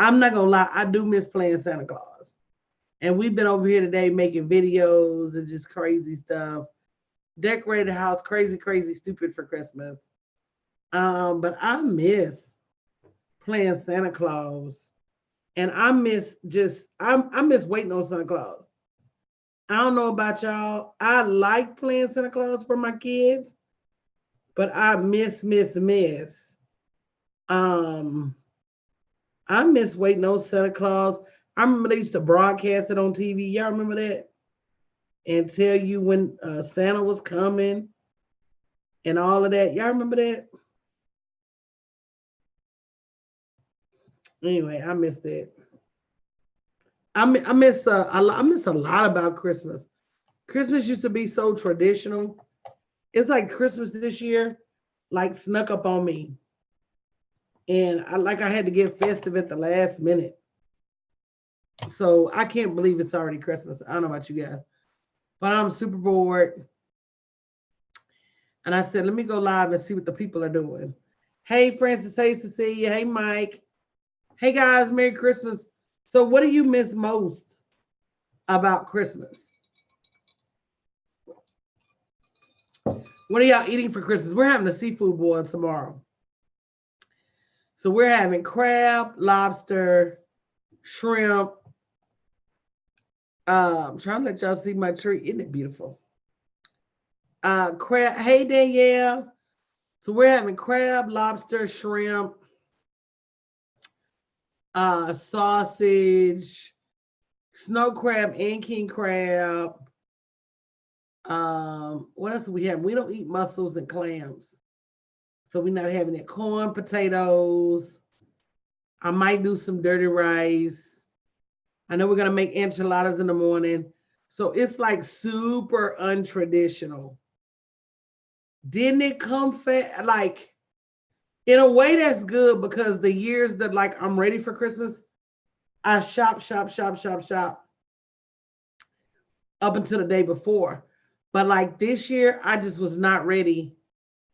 I'm not gonna lie, I do miss playing Santa Claus. And we've been over here today making videos and just crazy stuff. Decorated the house crazy, crazy, stupid for Christmas. But I miss playing Santa Claus. And I miss I miss waiting on Santa Claus. I don't know about y'all. I like playing Santa Claus for my kids, but I miss. Um, I miss waiting on Santa Claus. I remember they used to broadcast it on TV. Y'all remember that? And tell you when Santa was coming and all of that. Y'all remember that? Anyway, I miss that. I miss a lot about Christmas. Christmas used to be so traditional. It's like Christmas this year, like snuck up on me, and I had to get festive at the last minute. So I can't believe it's already Christmas. I don't know about you guys, but I'm super bored. And I said, let me go live and see what the people are doing. Hey, Francis. Hey, Cecilia. Hey, Mike. Hey, guys. Merry Christmas. So, what do you miss most about Christmas? What are y'all eating for Christmas? We're having a seafood boil tomorrow. So, we're having crab, lobster, shrimp. Trying to let y'all see my tree. Isn't it beautiful? Crab. Hey, Danielle. So, we're having crab, lobster, shrimp, sausage, snow crab, and king crab. What else do we have? We don't eat mussels and clams, so we're not having it. Corn, potatoes. I might do some dirty rice. I know we're gonna make enchiladas in the morning, so it's like super untraditional. Didn't it come fast? Like in a way, that's good because the years that like I'm ready for Christmas, I shop up until the day before. But like this year, I just was not ready.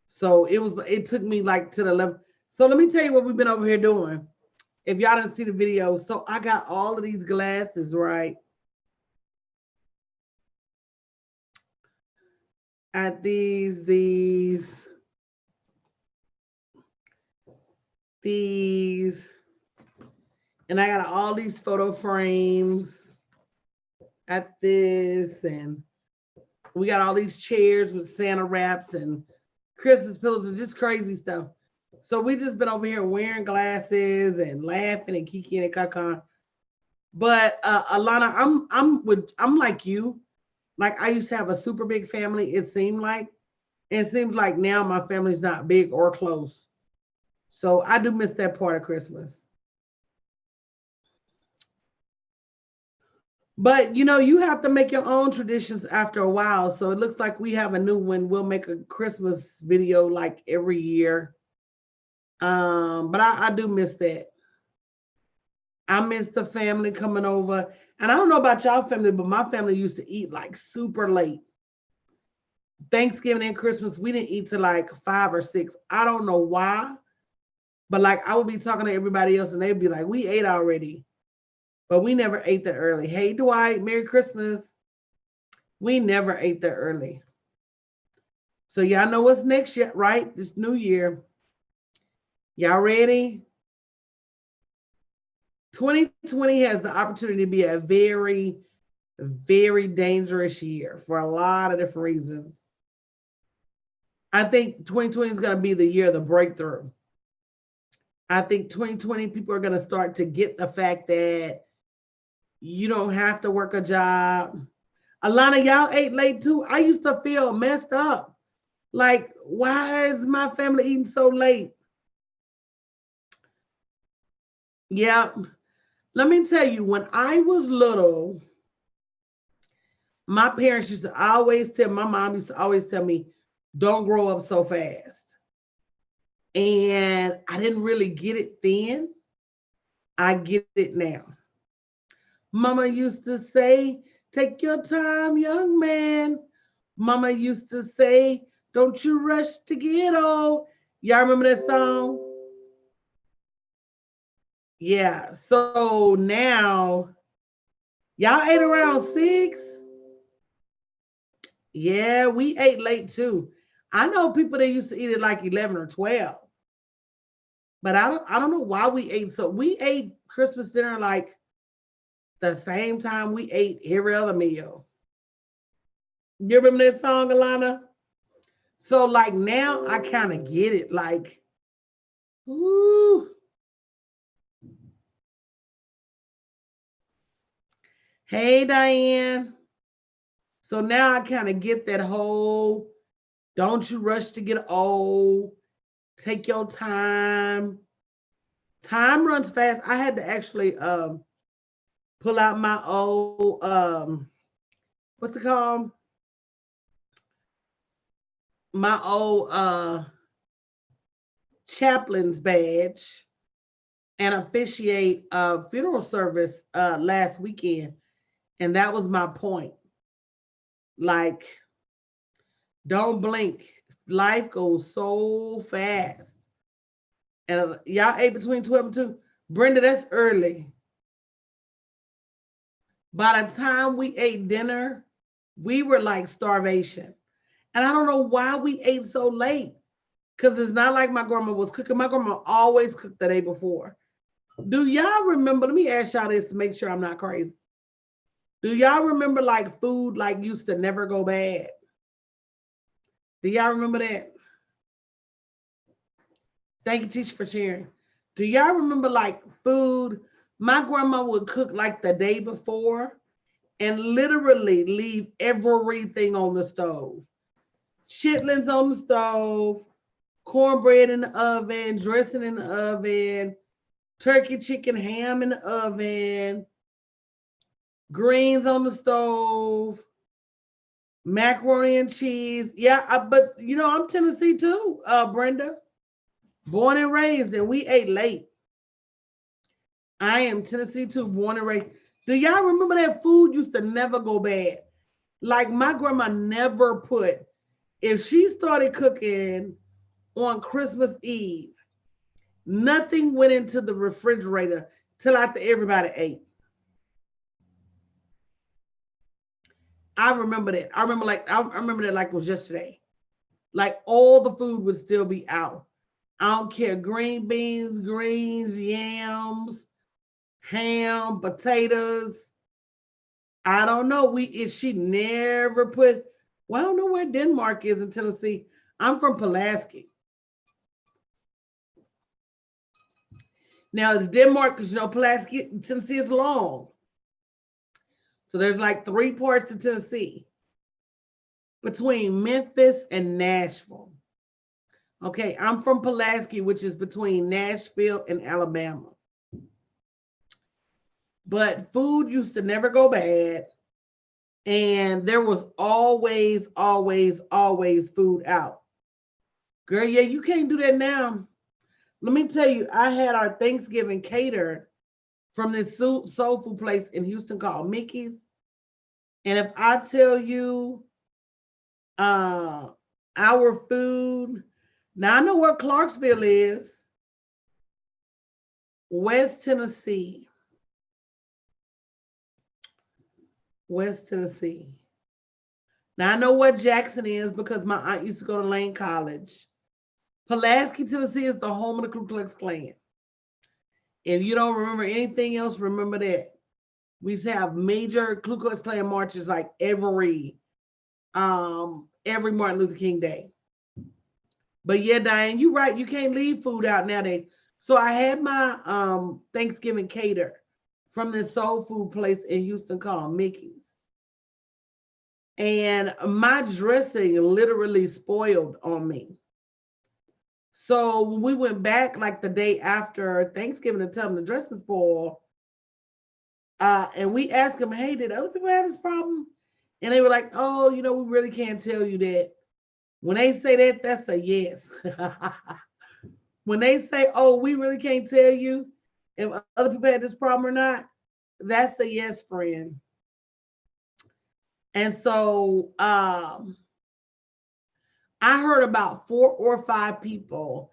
So it took me like to the 11th. So let me tell you what we've been over here doing. If y'all didn't see the video, so I got all of these glasses, right? At these, and I got all these photo frames at this, and we got all these chairs with Santa wraps and Christmas pillows and just crazy stuff. So we just been over here wearing glasses and laughing and kiki and kaka. But Alana, I'm like you. Like I used to have a super big family. It seemed like it seems like now my family's not big or close. So I do miss that part of Christmas. But you know, you have to make your own traditions after a while. So it looks like we have a new one. We'll make a Christmas video like every year. But I do miss that. I miss the family coming over. And I don't know about y'all family, but my family used to eat like super late. Thanksgiving and Christmas, we didn't eat till like 5 or 6. I don't know why, but like I would be talking to everybody else and they'd be like, we ate already, but we never ate that early. Hey, Dwight, Merry Christmas. We never ate that early. So y'all know what's next yet, right? This new year. Y'all ready? 2020 has the opportunity to be a very, very dangerous year for a lot of different reasons. I think 2020 is going to be the year of the breakthrough. I think 2020 people are going to start to get the fact that you don't have to work a job. A lot of y'all ate late too. I used to feel messed up. Like, why is my family eating so late? Yeah. Let me tell you, when I was little, my parents used to always tell, my mom used to always tell me, don't grow up so fast. And I didn't really get it then. I get it now. Mama used to say, take your time, young man. Mama used to say, don't you rush to get old. Y'all remember that song? Yeah. So now y'all ate around 6. Yeah, we ate late too. I know people that used to eat at like 11 or 12. But I don't know why we ate so we ate Christmas dinner like the same time we ate every other meal. You remember that song, Alana? So like now I kind of get it. Like, ooh, hey Diane. So now I kind of get that whole don't you rush to get old. Take your time. Time runs fast. I had to actually pull out my old what's it called? My old chaplain's badge and officiate a funeral service last weekend. And that was my point. Like, don't blink. Life goes so fast. And y'all ate between 12 and 2. Brenda, that's early. By the time we ate dinner, we were like starvation. And I don't know why we ate so late. Because it's not like my grandma was cooking. My grandma always cooked the day before. Do y'all remember? Let me ask y'all this to make sure I'm not crazy. Do y'all remember like food like used to never go bad? Do y'all remember that? Thank you, teacher, for sharing. Do y'all remember like food? My grandma would cook like the day before and literally leave everything on the stove. Chitlins on the stove, cornbread in the oven, dressing in the oven, turkey, chicken, ham in the oven, greens on the stove, macaroni and cheese. Yeah, but I'm Tennessee too, Brenda. Born and raised, and we ate late. I am Tennessee too, born and raised. Do y'all remember that food used to never go bad? Like my grandma never put, if she started cooking on Christmas Eve, nothing went into the refrigerator till after everybody ate. I remember that. I remember that like it was yesterday. Like all the food would still be out. I don't care. Green beans, greens, yams, ham, potatoes. I don't know. If she never put, well, I don't know where Denmark is in Tennessee. I'm from Pulaski. Now it's Denmark because Pulaski, Tennessee is long. So there's like 3 parts to Tennessee between Memphis and Nashville. Okay, I'm from Pulaski, which is between Nashville and Alabama. But food used to never go bad. And there was always, always, always food out. Girl, yeah, you can't do that now. Let me tell you, I had our Thanksgiving catered from this soul food place in Houston called Mickey's. And if I tell you uh our food, now I know where Clarksville is, West Tennessee. West Tennessee. Now I know what Jackson is because my aunt used to go to Lane College. Pulaski, Tennessee is the home of the Ku Klux Klan. If you don't remember anything else, remember that. We used to have major Ku Klux Klan marches like every Martin Luther King Day. But yeah, Diane, you're right. You can't leave food out nowadays. So I had my Thanksgiving cater from this soul food place in Houston called Mickey's. And my dressing literally spoiled on me. So when we went back like the day after Thanksgiving to tell them the dressing spoiled, and we asked them, hey, did other people have this problem? And they were like, oh, we really can't tell you that. When they say that, that's a yes. When they say, oh, we really can't tell you if other people had this problem or not, that's a yes, friend. And so I heard about 4 or 5 people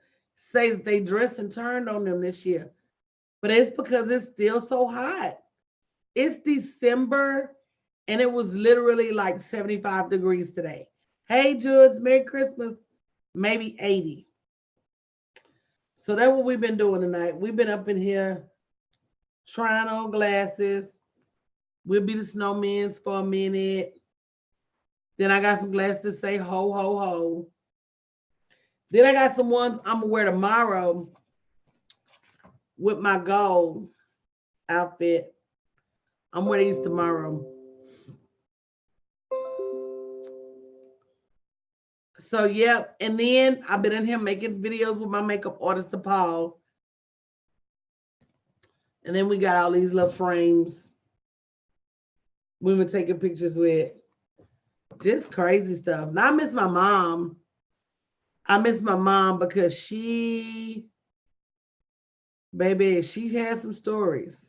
say that they dressed and turned on them this year. but it's because it's still so hot. It's December and it was literally like 75 degrees today. Hey, Judge, Merry Christmas. Maybe 80. So that's what we've been doing tonight. We've been up in here trying on glasses. We'll be the snowmen for a minute. Then I got some glasses that say ho, ho, ho. Then I got some ones I'm going to wear tomorrow with my gold outfit. I'm wearing these tomorrow. So, yep. And then I've been in here making videos with my makeup artist, DePaul. And then we got all these little frames we were taking pictures with. Just crazy stuff. Now I miss my mom. I miss my mom because she has some stories.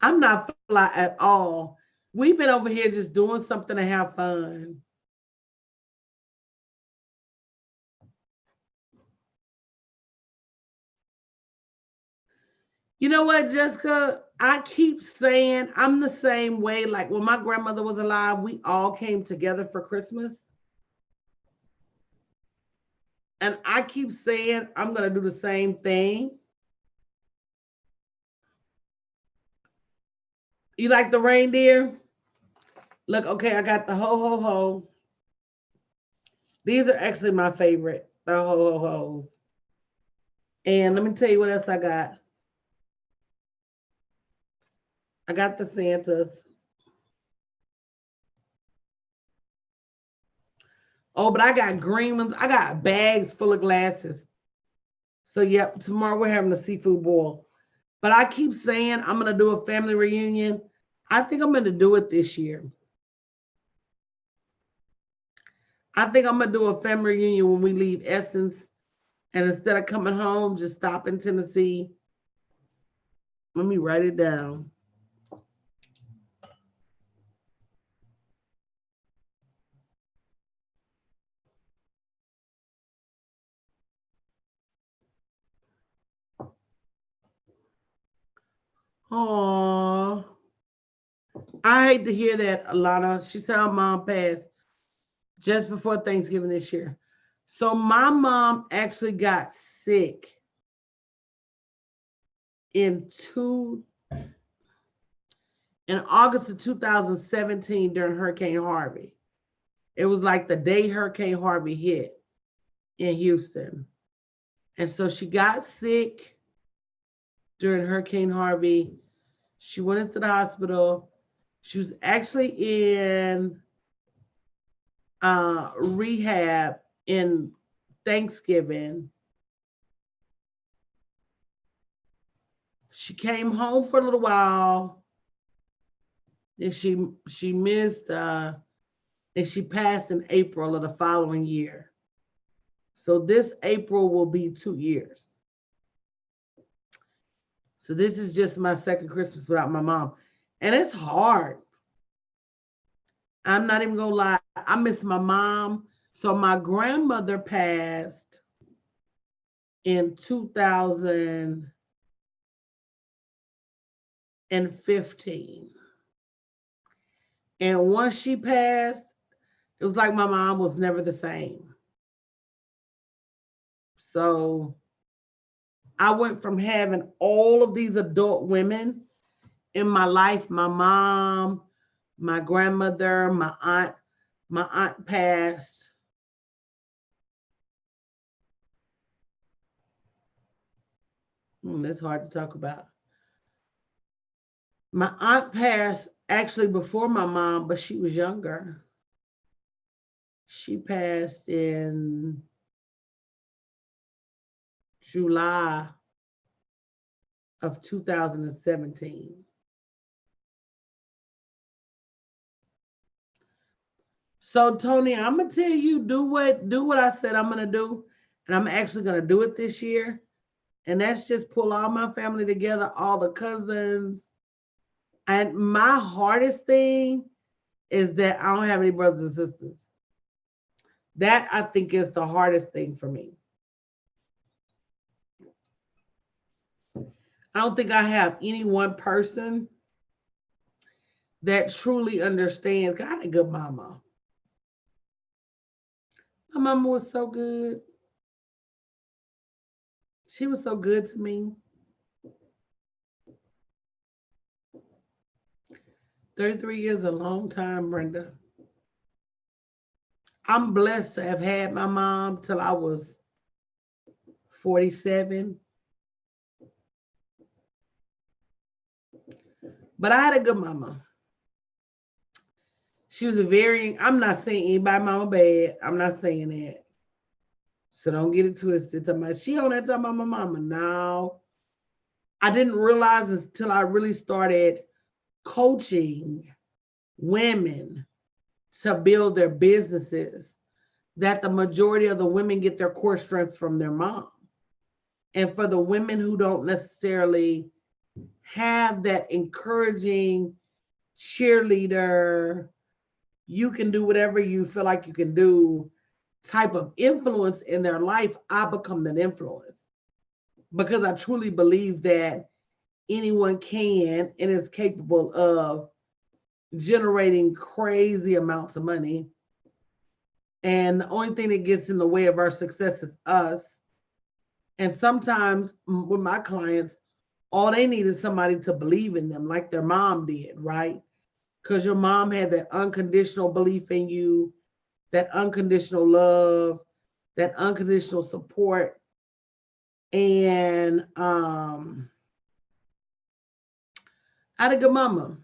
I'm not fly at all. We've been over here just doing something to have fun. You know what, Jessica? I keep saying I'm the same way. Like when my grandmother was alive, we all came together for Christmas. And I keep saying I'm going to do the same thing. You like the reindeer? Look, okay, I got the ho, ho, ho. These are actually my favorite, the ho, ho, ho's. And let me tell you what else I got. I got the Santas. Oh, but I got green ones. I got bags full of glasses. So, yep, tomorrow we're having a seafood boil. But I keep saying I'm going to do a family reunion. I think I'm going to do it this year. I think I'm going to do a family reunion when we leave Essence. And instead of coming home, just stop in Tennessee. Let me write it down. Oh, I hate to hear that, Alana. She said her mom passed just before Thanksgiving this year. So my mom actually got sick in August of 2017 during Hurricane Harvey. It was like the day Hurricane Harvey hit in Houston. And so she got sick during Hurricane Harvey. She went into the hospital. She was actually in rehab in Thanksgiving. She came home for a little while. And she missed and she passed in April of the following year. So this April will be 2 years. So this is just my second Christmas without my mom. And it's hard. I'm not even gonna lie. I miss my mom. So my grandmother passed in 2015. And once she passed, it was like my mom was never the same. So I went from having all of these adult women in my life, my mom, my grandmother, my aunt. My aunt passed. That's hard to talk about. My aunt passed actually before my mom, but she was younger. She passed in July of 2017. So Tony, I'm gonna tell you, do what I said I'm gonna do, and I'm actually gonna do it this year. And that's just pull all my family together, all the cousins. And my hardest thing is that I don't have any brothers and sisters. That I think is the hardest thing for me. I don't think I have any one person that truly understands. God, I had a good mama. My mama was so good. She was so good to me. 33 years is a long time, Brenda. I'm blessed to have had my mom till I was 47. But I had a good mama. She was a very, I'm not saying anybody mama bad. I'm not saying that. So don't get it twisted. She on that time about my mama. Now, I didn't realize until I really started coaching women to build their businesses that the majority of the women get their core strength from their mom. And for the women who don't necessarily have that encouraging cheerleader, you can do whatever you feel like you can do type of influence in their life, I become that influence because I truly believe that anyone can and is capable of generating crazy amounts of money. And the only thing that gets in the way of our success is us. And sometimes with my clients, all they need is somebody to believe in them, like their mom did, right? Because your mom had that unconditional belief in you, that unconditional love, that unconditional support. And I had a good mama.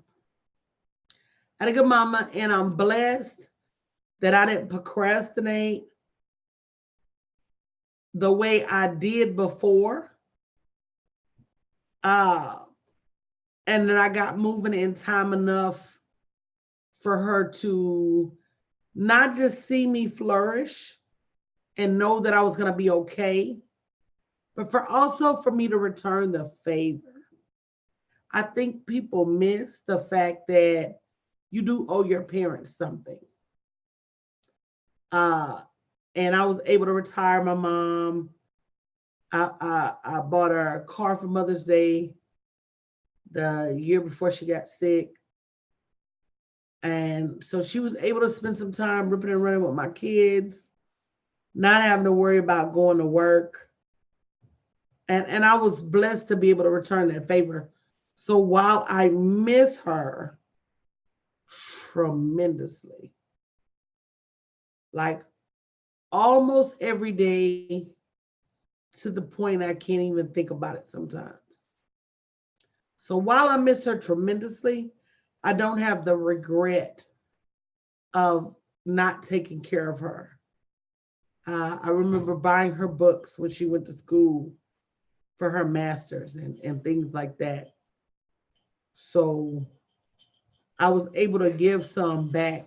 I had a good mama, and I'm blessed that I didn't procrastinate the way I did before. And that I got moving in time enough for her to not just see me flourish and know that I was going to be okay, but for me to return the favor. I think people miss the fact that you do owe your parents something. And I was able to retire my mom. I bought her a car for Mother's Day the year before she got sick. And so she was able to spend some time ripping and running with my kids, not having to worry about going to work. And I was blessed to be able to return that favor. So while I miss her tremendously, like almost every day to the point I can't even think about it sometimes. So while I miss her tremendously, I don't have the regret of not taking care of her. I remember buying her books when she went to school for her master's and things like that. So I was able to give some back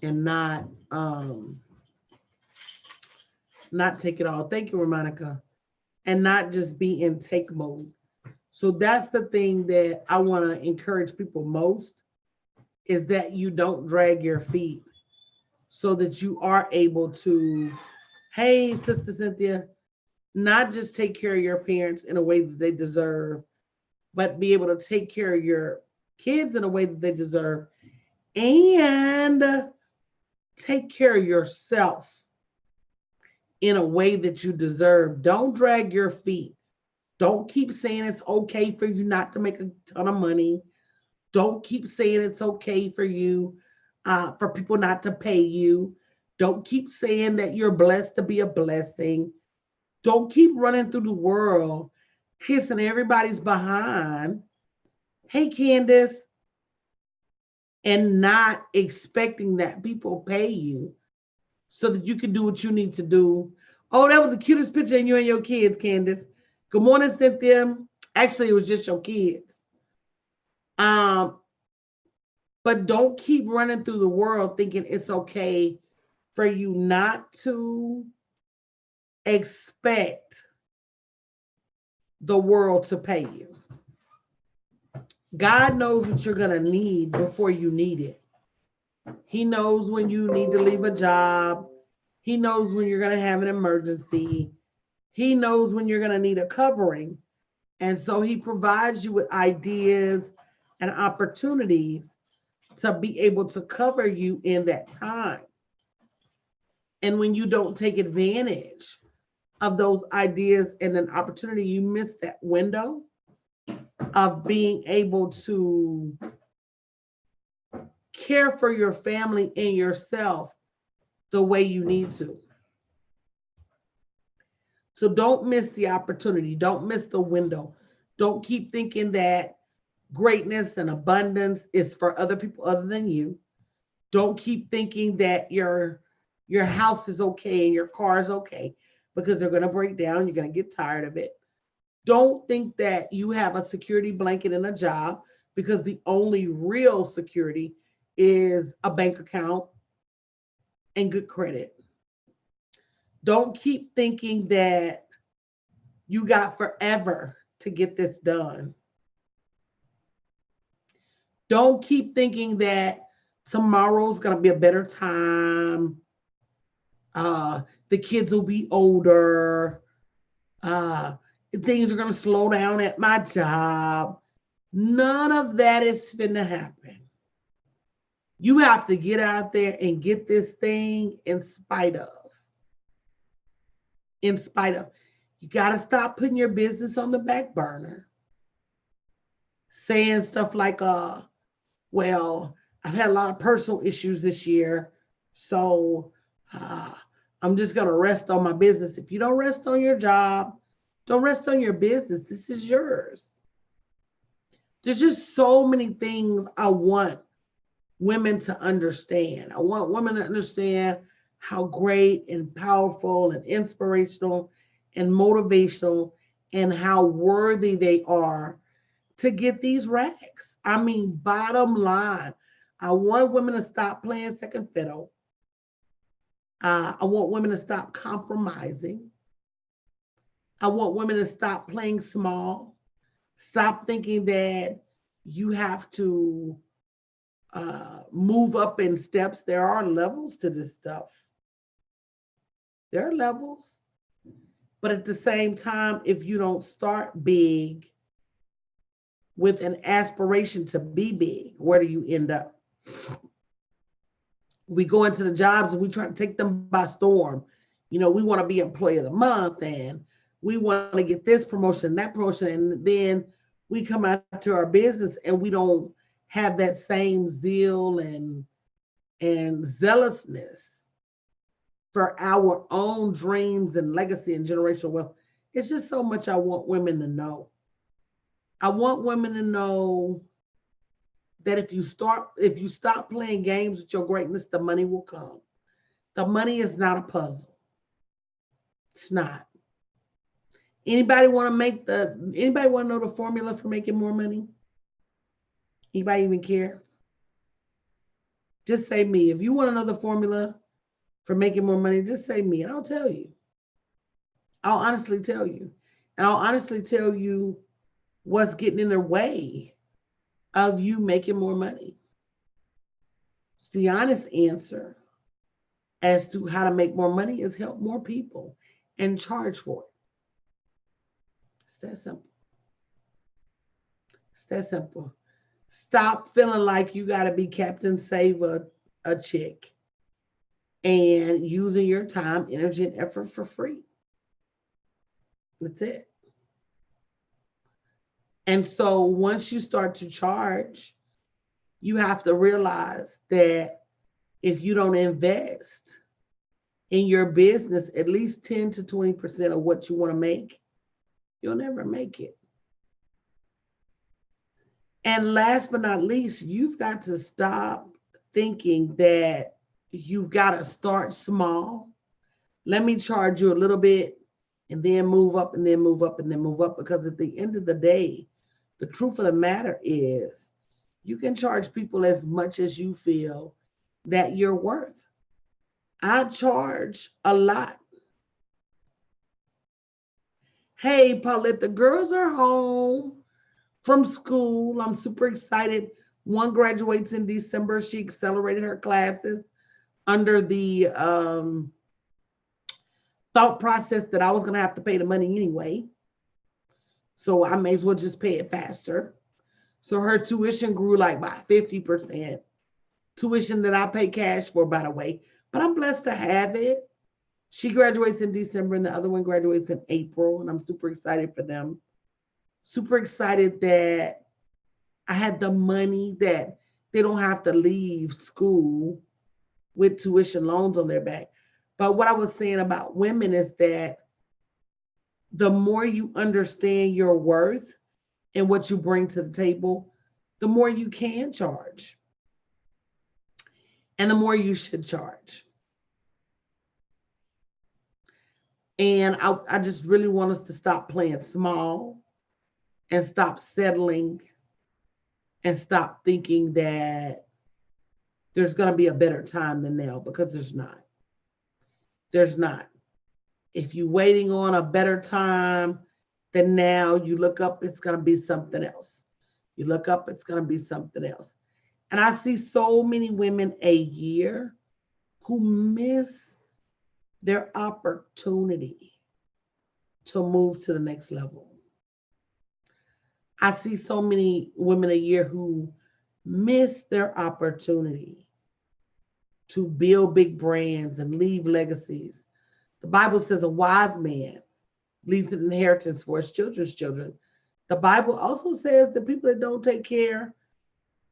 and not take it all. Thank you, Romanica. And not just be in take mode. So that's the thing that I want to encourage people most is that you don't drag your feet so that you are able to, hey, Sister Cynthia, not just take care of your parents in a way that they deserve, but be able to take care of your kids in a way that they deserve and take care of yourself in a way that you deserve. Don't drag your feet. Don't keep saying it's okay for you not to make a ton of money. Don't keep saying it's okay for you, for people not to pay you. Don't keep saying that you're blessed to be a blessing. Don't keep running through the world, kissing everybody's behind. Hey, Candace, and not expecting that people pay you so that you can do what you need to do. Oh, that was the cutest picture of you and your kids, Candace. Good morning, Cynthia. Actually, it was just your kids. But don't keep running through the world thinking it's okay for you not to expect the world to pay you. God knows what you're going to need before you need it. He knows when you need to leave a job. He knows when you're going to have an emergency. He knows when you're going to need a covering. And so he provides you with ideas and opportunities to be able to cover you in that time. And when you don't take advantage of those ideas and an opportunity, you miss that window of being able to care for your family and yourself the way you need to. So don't miss the opportunity. Don't miss the window. Don't keep thinking that greatness and abundance is for other people other than you. Don't keep thinking that your house is okay and your car is okay, because they're going to break down. You're going to get tired of it. Don't think that you have a security blanket in a job, because the only real security is a bank account and good credit. Don't keep thinking that you got forever to get this done. Don't keep thinking that tomorrow's going to be a better time. The kids will be older. Uh, Things are going to slow down at my job. None of that is going to happen. You have to get out there and get this thing in spite of. In spite of. You got to stop putting your business on the back burner. Saying stuff like, well, I've had a lot of personal issues this year, so I'm just going to rest on my business. If you don't rest on your job, don't rest on your business. This is yours. There's just so many things I want women to understand. I want women to understand how great and powerful and inspirational and motivational and how worthy they are to get these racks. I mean, bottom line, I want women to stop playing second fiddle. I want women to stop compromising. I want women to stop playing small. Stop thinking that you have to move up in steps. There are levels to this stuff. There are levels. But at the same time, if you don't start big with an aspiration to be big, where do you end up? We go into the jobs and we try to take them by storm. You know, we want to be employee of the month and we want to get this promotion, that promotion. And then we come out to our business and we don't have that same zeal and zealousness for our own dreams and legacy and generational wealth. It's just so much I want women to know. I want women to know that if you stop playing games with your greatness, the money will come. The money is not a puzzle. It's not. Anybody want to know the formula for making more money? Anybody even care? Just say me. If you want to know the formula for making more money, just say me and I'll tell you. I'll honestly tell you. And I'll honestly tell you what's getting in the way of you making more money. It's the honest answer as to how to make more money is help more people and charge for it. It's that simple. It's that simple. Stop feeling like you got to be Captain Save a chick and using your time, energy, and effort for free. That's it. And so once you start to charge, you have to realize that if you don't invest in your business at least 10 to 20% of what you want to make, you'll never make it. And last but not least, you've got to stop thinking that you've got to start small. Let me charge you a little bit and then move up and then move up and then move up. Because at the end of the day, the truth of the matter is you can charge people as much as you feel that you're worth. I charge a lot. Hey, Paulette, the girls are home from school. I'm super excited. One graduates in December. She accelerated her classes under the thought process that I was going to have to pay the money anyway. So I may as well just pay it faster. So her tuition grew like by 50%. Tuition that I pay cash for, by the way. But I'm blessed to have it. She graduates in December and the other one graduates in April. And I'm super excited for them. Super excited that I had the money that they don't have to leave school with tuition loans on their back. But what I was saying about women is that the more you understand your worth and what you bring to the table, the more you can charge and the more you should charge. And I just really want us to stop playing small and stop settling and stop thinking that there's going to be a better time than now, because there's not. There's not. If you're waiting on a better time than now, you look up, it's going to be something else. You look up, it's going to be something else. And I see so many women a year who miss their opportunity to move to the next level. I see so many women a year who miss their opportunity to build big brands and leave legacies. The Bible says a wise man leaves an inheritance for his children's children. The Bible also says that people that don't take care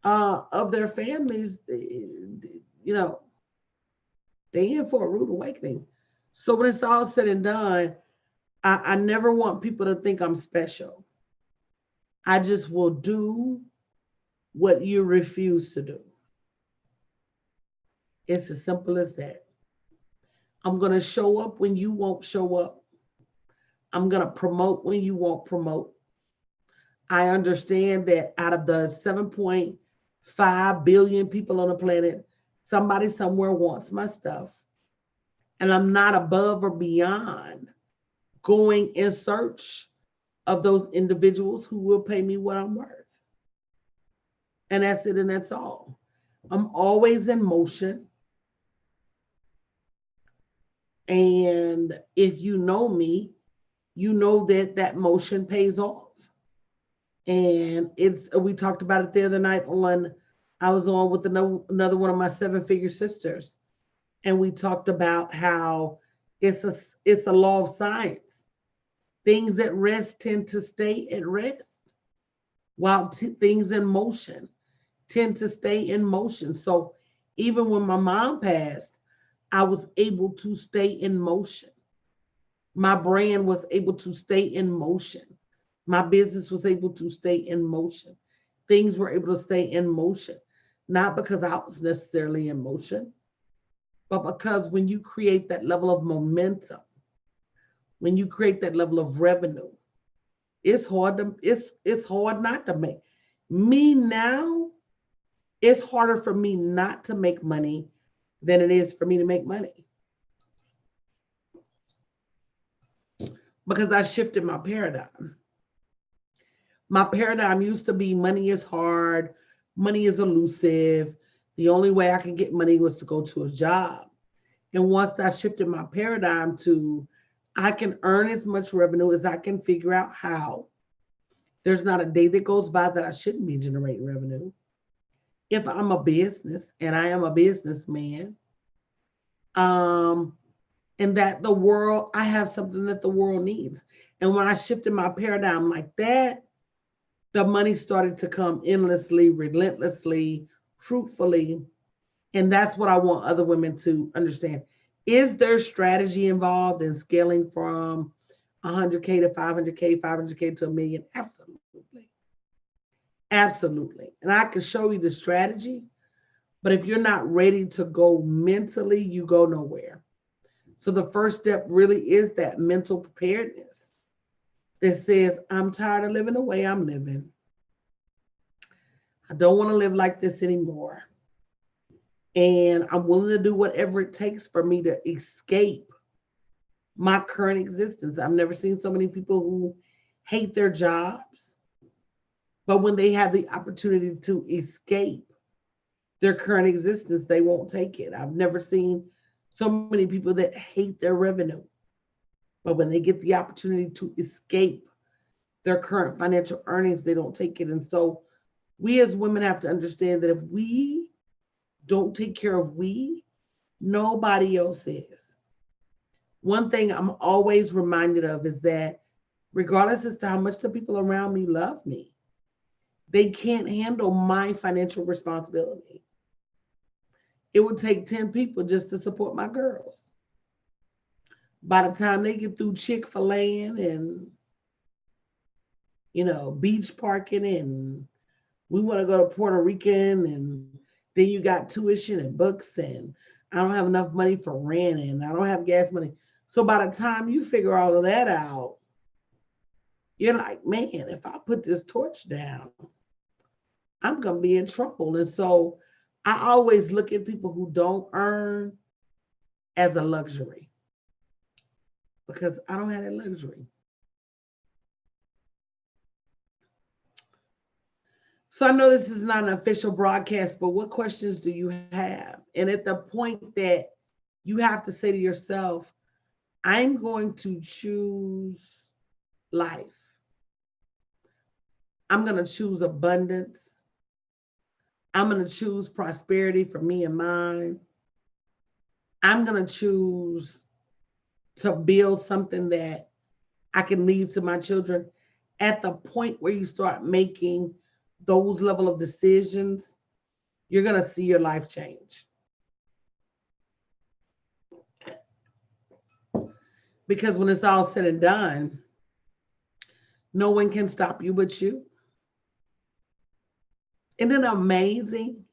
of their families, you know, they in for a rude awakening. So when it's all said and done, I never want people to think I'm special. I just will do what you refuse to do. It's as simple as that. I'm going to show up when you won't show up. I'm going to promote when you won't promote. I understand that out of the 7.5 billion people on the planet, somebody somewhere wants my stuff. And I'm not above or beyond going in search of those individuals who will pay me what I'm worth. And that's it, and that's all. I'm always in motion. And if you know me, you know that that motion pays off. And we talked about it the other night I was on with another one of my 7-figure sisters. And we talked about how it's a law of science. Things at rest tend to stay at rest, while things in motion tend to stay in motion. So even when my mom passed, I was able to stay in motion. My brand was able to stay in motion. My business was able to stay in motion. Things were able to stay in motion, not because I was necessarily in motion, but because when you create that level of momentum, when you create that level of revenue, it's hard not to make. Me now, it's harder for me not to make money than it is for me to make money. Because I shifted my paradigm. My paradigm used to be money is hard, money is elusive. The only way I could get money was to go to a job. And once I shifted my paradigm to I can earn as much revenue as I can figure out how, there's not a day that goes by that I shouldn't be generating revenue. If I'm a business, and I am a businessman, and that I have something that the world needs. And when I shifted my paradigm like that, the money started to come endlessly, relentlessly, fruitfully. And that's what I want other women to understand. Is there strategy involved in scaling from 100K to 500K, 500K to $1 million? Absolutely. Absolutely. And I can show you the strategy, but if you're not ready to go mentally, you go nowhere. So the first step really is that mental preparedness that says, I'm tired of living the way I'm living. I don't want to live like this anymore. And I'm willing to do whatever it takes for me to escape my current existence. I've never seen so many people who hate their jobs, but when they have the opportunity to escape their current existence, they won't take it. I've never seen so many people that hate their revenue. But when they get the opportunity to escape their current financial earnings, they don't take it. And so we as women have to understand that if we don't take care of we, nobody else is. One thing I'm always reminded of is that regardless as to how much the people around me love me, they can't handle my financial responsibility. It would take 10 people just to support my girls. By the time they get through Chick-fil-A and, beach parking, and we want to go to Puerto Rican, and then you got tuition and books, and I don't have enough money for rent, and I don't have gas money. So by the time you figure all of that out, you're like, man, if I put this torch down, I'm going to be in trouble. And so I always look at people who don't earn as a luxury because I don't have that luxury. So I know this is not an official broadcast, but what questions do you have? And at the point that you have to say to yourself, I'm going to choose life. I'm going to choose abundance. I'm going to choose prosperity for me and mine. I'm going to choose to build something that I can leave to my children. At the point where you start making those level of decisions, you're going to see your life change. Because when it's all said and done, no one can stop you but you. Isn't it amazing?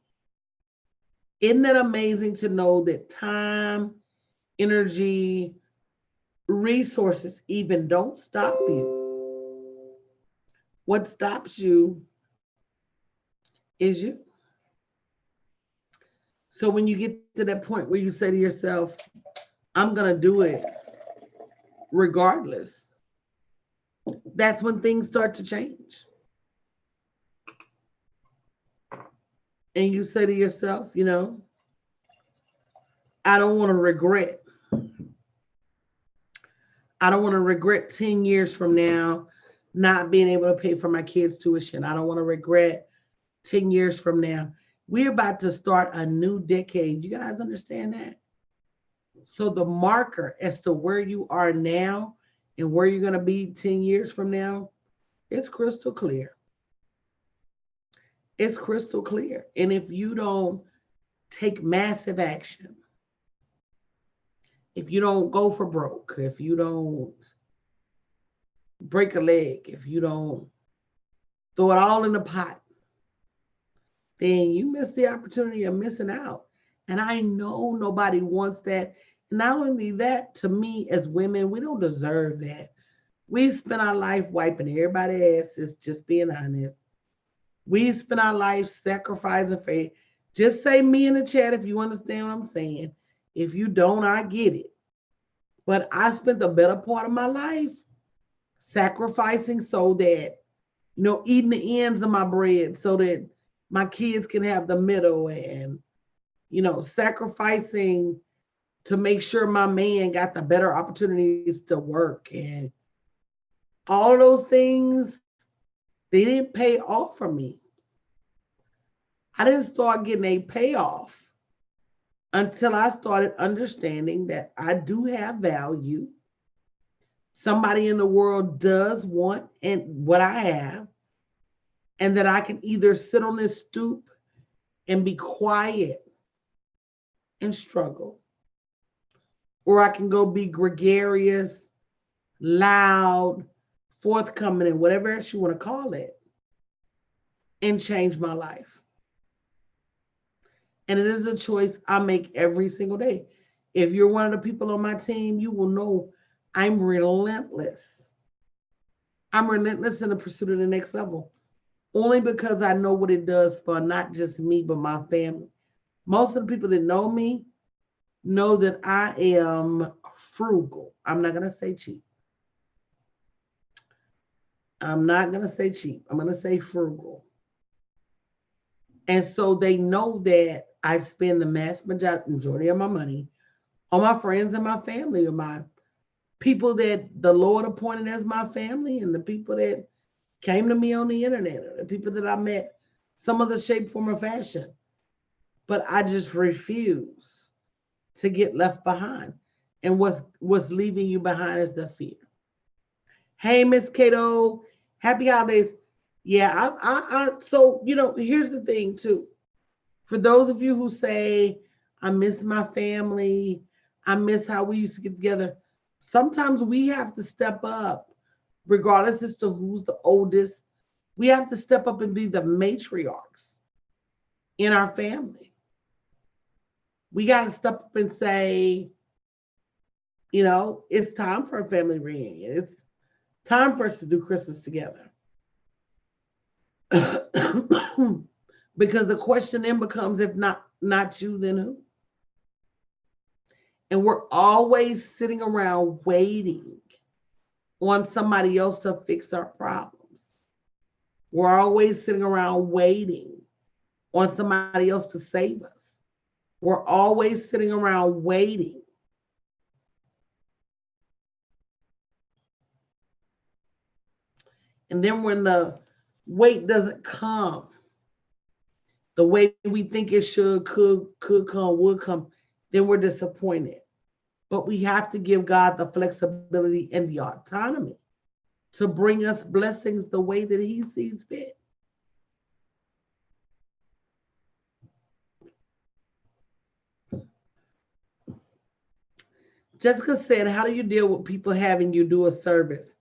Isn't it amazing to know that time, energy, resources even don't stop you? What stops you is you. So when you get to that point where you say to yourself, I'm going to do it regardless, that's when things start to change. And you say to yourself, I don't want to regret. I don't want to regret 10 years from now not being able to pay for my kids' tuition. I don't want to regret 10 years from now. We're about to start a new decade. You guys understand that? So the marker as to where you are now and where you're going to be 10 years from now, it's crystal clear. It's crystal clear. And if you don't take massive action, if you don't go for broke, if you don't break a leg, if you don't throw it all in the pot, then you miss the opportunity of missing out. And I know nobody wants that. Not only that, to me as women, we don't deserve that. We spend our life wiping everybody's asses, just being honest. We spend our life sacrificing for. Just say me in the chat if you understand what I'm saying. If you don't, I get it. But I spent the better part of my life sacrificing so that, eating the ends of my bread so that my kids can have the middle, and, sacrificing to make sure my man got the better opportunities to work, and all of those things, they didn't pay off for me. I didn't start getting a payoff until I started understanding that I do have value. Somebody in the world does want and what I have, and that I can either sit on this stoop and be quiet and struggle, or I can go be gregarious, loud, forthcoming, and whatever else you want to call it, and change my life. And it is a choice I make every single day. If you're one of the people on my team, you will know I'm relentless. I'm relentless in the pursuit of the next level, only because I know what it does for not just me, but my family. Most of the people that know me know that I am frugal. I'm not going to say cheap. I'm not going to say cheap. I'm going to say frugal. And so they know that I spend the majority of my money on my friends and my family, or my people that the Lord appointed as my family, and the people that came to me on the internet, or the people that I met some other shape, form, or fashion. But I just refuse to get left behind. And what's leaving you behind is the fear. Hey, Miss Cato, happy holidays. Yeah, so here's the thing too. For those of you who say, I miss my family, I miss how we used to get together, sometimes we have to step up, regardless as to who's the oldest. We have to step up and be the matriarchs in our family. We got to step up and say, it's time for a family reunion. It's time for us to do Christmas together. Because the question then becomes, if not you, then who? And we're always sitting around waiting on somebody else to fix our problems. We're always sitting around waiting on somebody else to save us. We're always sitting around waiting. And then when the wait doesn't come the way we think it should, could come, would come, then we're disappointed. But we have to give God the flexibility and the autonomy to bring us blessings the way that He sees fit. Jessica said, how do you deal with people having you do a service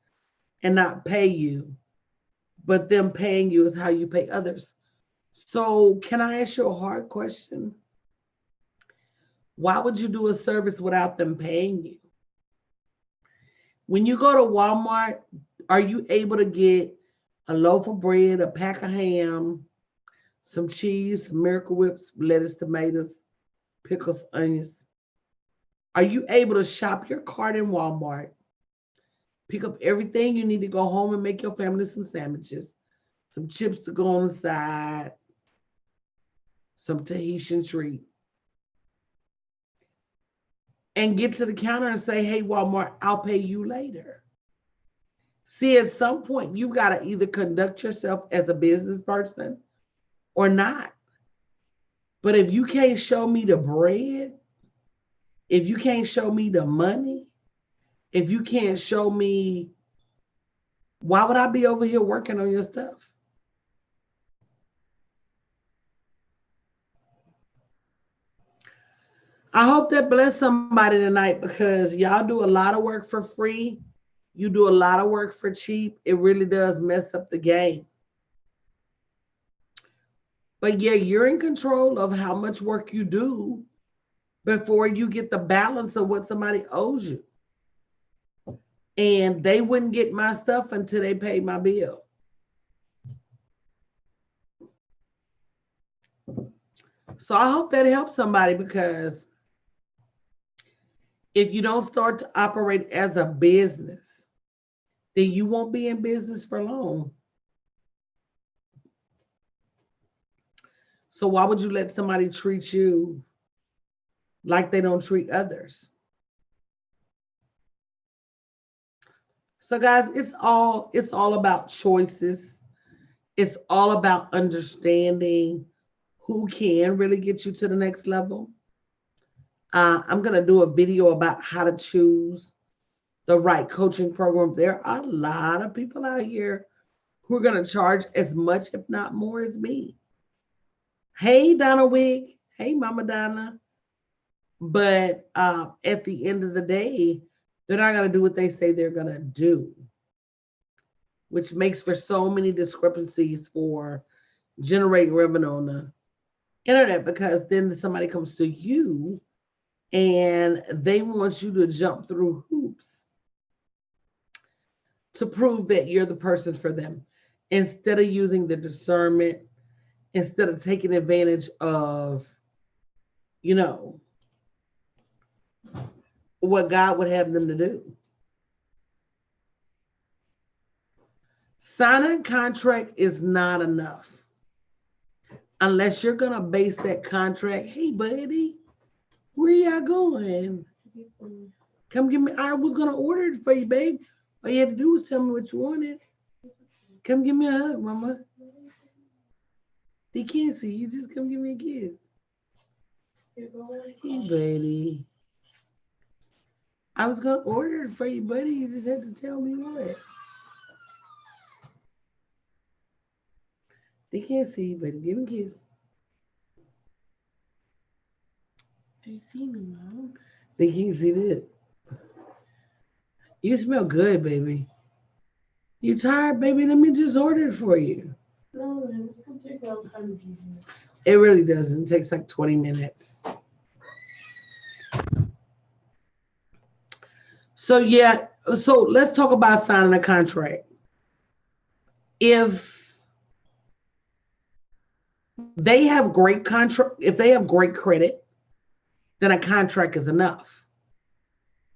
and not pay you, but them paying you is how you pay others? So can I ask you a hard question? Why would you do a service without them paying you? When you go to Walmart, are you able to get a loaf of bread, a pack of ham, some cheese, some Miracle Whips, lettuce, tomatoes, pickles, onions? Are you able to shop your cart in Walmart, pick up everything you need to go home and make your family some sandwiches, some chips to go on the side, some Tahitian treat, and get to the counter and say, hey, Walmart, I'll pay you later? See, at some point, you got to either conduct yourself as a business person or not. But if you can't show me the bread, if you can't show me the money, if you can't show me, why would I be over here working on your stuff? I hope that bless somebody tonight, because y'all do a lot of work for free. You do a lot of work for cheap. It really does mess up the game. But yeah, you're in control of how much work you do before you get the balance of what somebody owes you. And they wouldn't get my stuff until they paid my bill. So I hope that helps somebody, because if you don't start to operate as a business, then you won't be in business for long. So why would you let somebody treat you like they don't treat others? So guys, it's all about choices. It's all about understanding who can really get you to the next level. I'm going to do a video about how to choose the right coaching program. There are a lot of people out here who are going to charge as much, if not more, as me. Hey, Donna Wig. Hey, Mama Donna. But at the end of the day, they're not going to do what they say they're going to do, which makes for so many discrepancies for generating revenue on the internet, because then somebody comes to you and they want you to jump through hoops to prove that you're the person for them, instead of using the discernment, instead of taking advantage of, what God would have them to do. Signing a contract is not enough unless you're going to base that contract. Hey, buddy, where y'all going? Come give me. I was gonna order it for you, babe. All you had to do was tell me what you wanted. Come give me a hug, mama. They can't see you. Just come give me a kiss. Hey, buddy. I was gonna order it for you, buddy. You just had to tell me what. They can't see you, buddy. Give me a kiss. They see me, mom. They can't see that. You smell good, baby. You tired, baby? Let me just order it for you. No, it's gonna take all kinds of time. It really doesn't. It takes like 20 minutes. So yeah, so let's talk about signing a contract. If they have great contract, if they have great credit, then a contract is enough.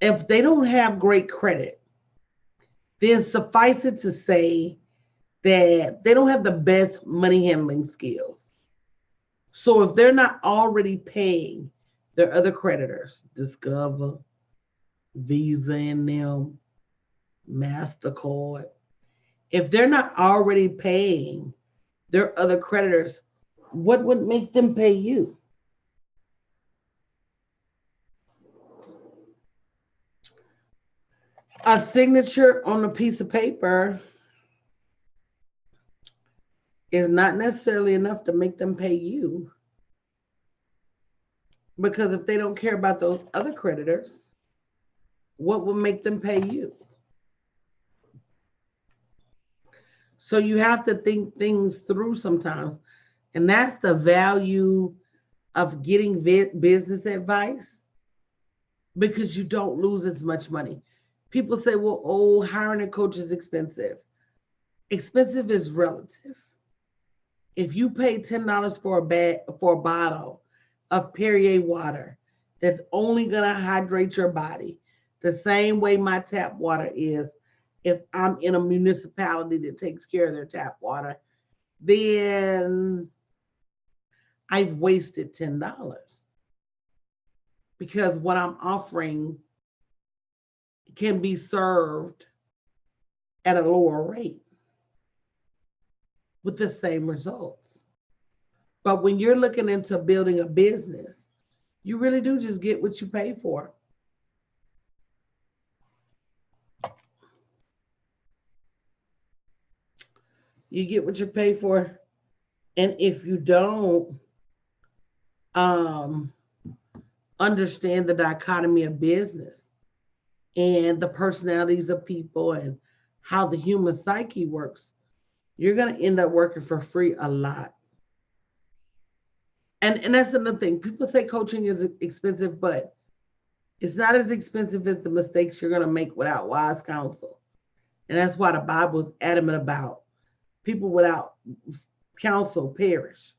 If they don't have great credit, then suffice it to say that they don't have the best money handling skills. So if they're not already paying their other creditors, Discover, Visa and them, MasterCard, if they're not already paying their other creditors, what would make them pay you? A signature on a piece of paper is not necessarily enough to make them pay you. Because if they don't care about those other creditors, what will make them pay you? So you have to think things through sometimes. And that's the value of getting business advice, because you don't lose as much money. People say, well, oh, hiring a coach is expensive. Expensive is relative. If you pay $10 for a bottle of Perrier water that's only gonna hydrate your body, the same way my tap water is, if I'm in a municipality that takes care of their tap water, then I've wasted $10 because what I'm offering can be served at a lower rate with the same results. But when you're looking into building a business, you really do just get what you pay for. You get what you pay for. And if you don't um, understand the dichotomy of business and the personalities of people and how the human psyche works, you're going to end up working for free a lot. And that's another thing. People say coaching is expensive, but it's not as expensive as the mistakes you're going to make without wise counsel. And that's why the Bible is adamant about people without counsel perish.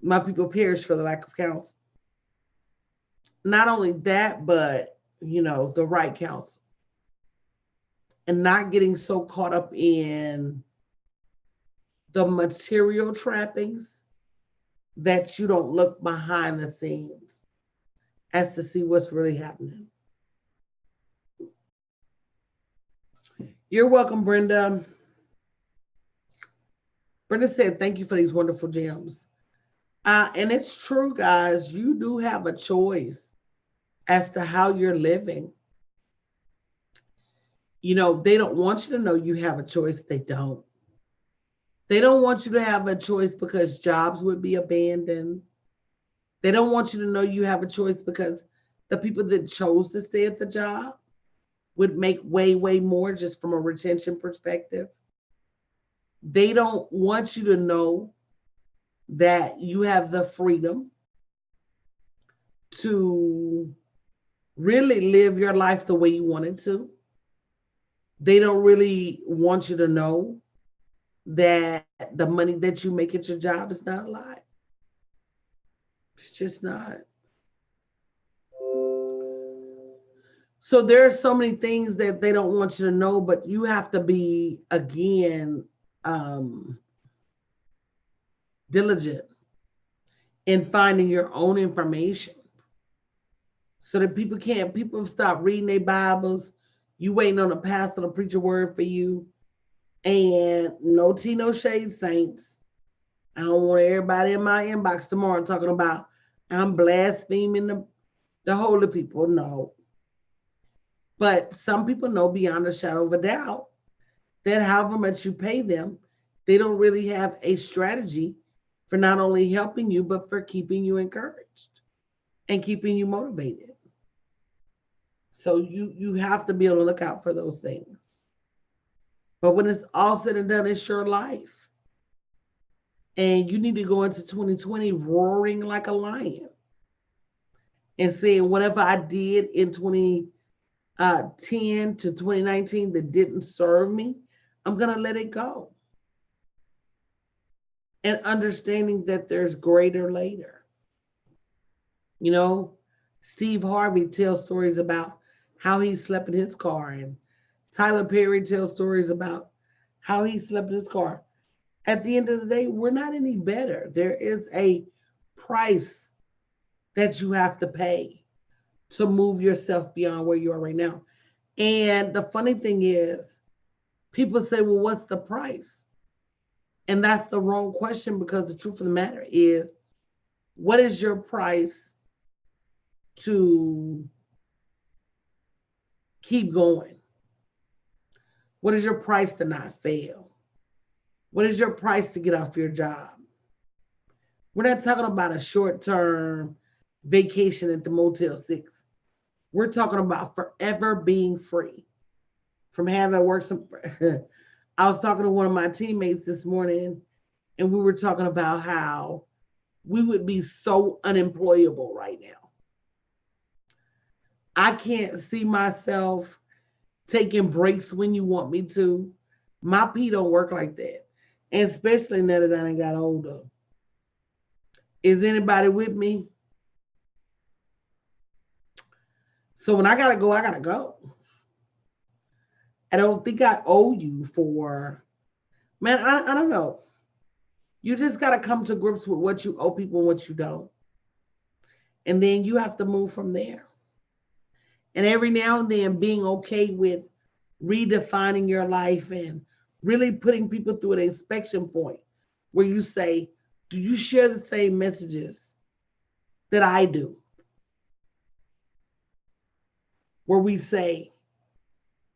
My people perish for the lack of counsel. Not only that, but the right counsel. And not getting so caught up in the material trappings that you don't look behind the scenes as to see what's really happening. You're welcome, Brenda. Brenda said, thank you for these wonderful gems. And it's true, guys, you do have a choice as to how you're living. They don't want you to know you have a choice. They don't. They don't want you to have a choice because jobs would be abandoned. They don't want you to know you have a choice because the people that chose to stay at the job would make way, way more just from a retention perspective. They don't want you to know that you have the freedom to really live your life the way you want it to. They don't really want you to know that the money that you make at your job is not a lie. It's just not. So there are so many things that they don't want you to know, but you have to be, again, diligent in finding your own information. so that people stop reading their Bibles. You waiting on a pastor to preach a word for you. And no tea, no shade, saints. I don't want everybody in my inbox tomorrow talking about I'm blaspheming the holy people. No. But some people know beyond a shadow of a doubt that however much you pay them, they don't really have a strategy for not only helping you, but for keeping you encouraged and keeping you motivated. So you have to be on the lookout for those things. But when it's all said and done, it's your life. And you need to go into 2020 roaring like a lion and saying whatever I did in 2010 to 2019 that didn't serve me, I'm going to let it go. And understanding that there's greater later. You know, Steve Harvey tells stories about how he slept in his car, and Tyler Perry tells stories about how he slept in his car. At the end of the day, we're not any better. There is a price that you have to pay to move yourself beyond where you are right now. And the funny thing is, people say, well, what's the price? And that's the wrong question, because the truth of the matter is, what is your price to keep going? What is your price to not fail? What is your price to get off your job? We're not talking about a short-term vacation at the Motel 6. We're talking about forever being free from having to work some. I was talking to one of my teammates this morning, and we were talking about how we would be so unemployable right now. I can't see myself taking breaks when you want me to. My P don't work like that. And especially now that I got older. Is anybody with me? So when I gotta go, I gotta go. I don't think I owe you for, man, I don't know. You just gotta come to grips with what you owe people and what you don't. And then you have to move from there. And every now and then being okay with redefining your life and really putting people through an inspection point where you say, do you share the same messages that I do? Where we say,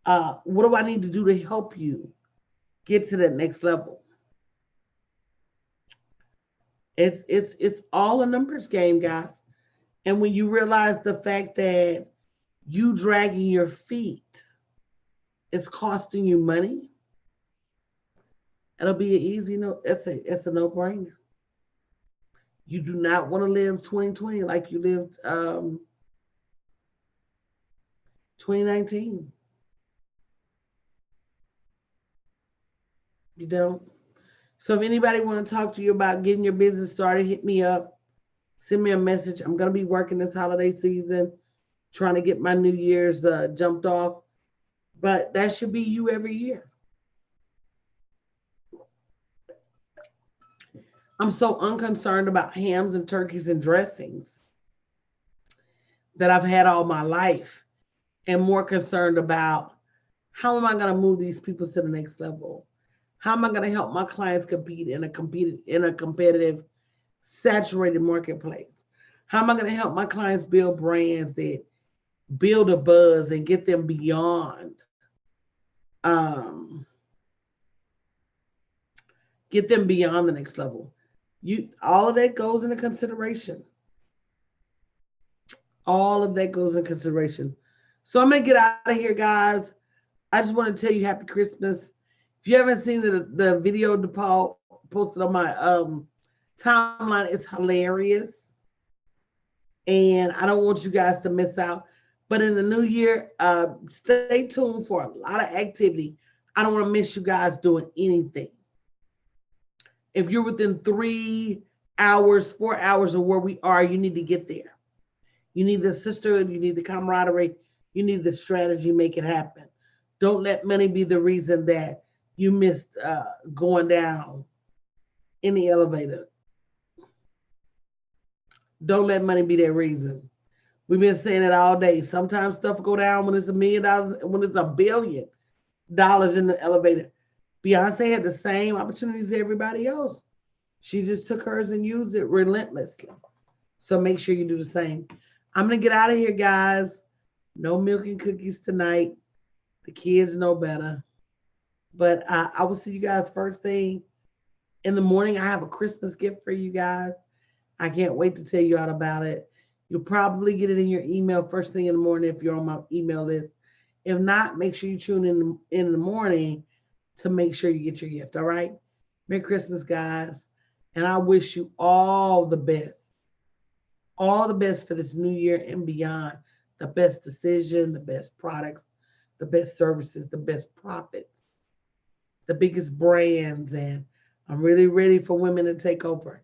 what do I need to do to help you get to that next level? It's all a numbers game, guys. And when you realize the fact that you dragging your feet is costing you money, it'll be an easy it's a no-brainer. You do not want to live 2020 like you lived 2019. You don't. So if anybody want to talk to you about getting your business started, hit me up. Send me a message. I'm going to be working this holiday season, trying to get my New Year's jumped off. But that should be you every year. I'm so unconcerned about hams and turkeys and dressings that I've had all my life, and more concerned about how am I going to move these people to the next level? How am I going to help my clients compete in a competitive, saturated marketplace? How am I going to help my clients build brands that build a buzz and get them beyond, the next level? All of that goes into consideration. All of that goes into consideration. So I'm going to get out of here, guys. I just want to tell you Happy Christmas. If you haven't seen the video DePaul posted on my timeline, it's hilarious. And I don't want you guys to miss out. But in the new year, stay tuned for a lot of activity. I don't want to miss you guys doing anything. If you're within 3 hours, 4 hours of where we are, you need to get there. You need the sisterhood, you need the camaraderie, you need the strategy, make it happen. Don't let money be the reason that you missed going down in the elevator. Don't let money be that reason. We've been saying it all day. Sometimes stuff go down when it's $1 million, when it's $1 billion in the elevator. Beyonce had the same opportunities as everybody else. She just took hers and used it relentlessly. So make sure you do the same. I'm going to get out of here, guys. No milk and cookies tonight. The kids know better. But I will see you guys first thing in the morning. I have a Christmas gift for you guys. I can't wait to tell you all about it. You'll probably get it in your email first thing in the morning if you're on my email list. If not, make sure you tune in the morning to make sure you get your gift. All right. Merry Christmas, guys. And I wish you all the best. All the best for this new year and beyond. The best decision, the best products, the best services, the best profits, the biggest brands. And I'm really ready for women to take over.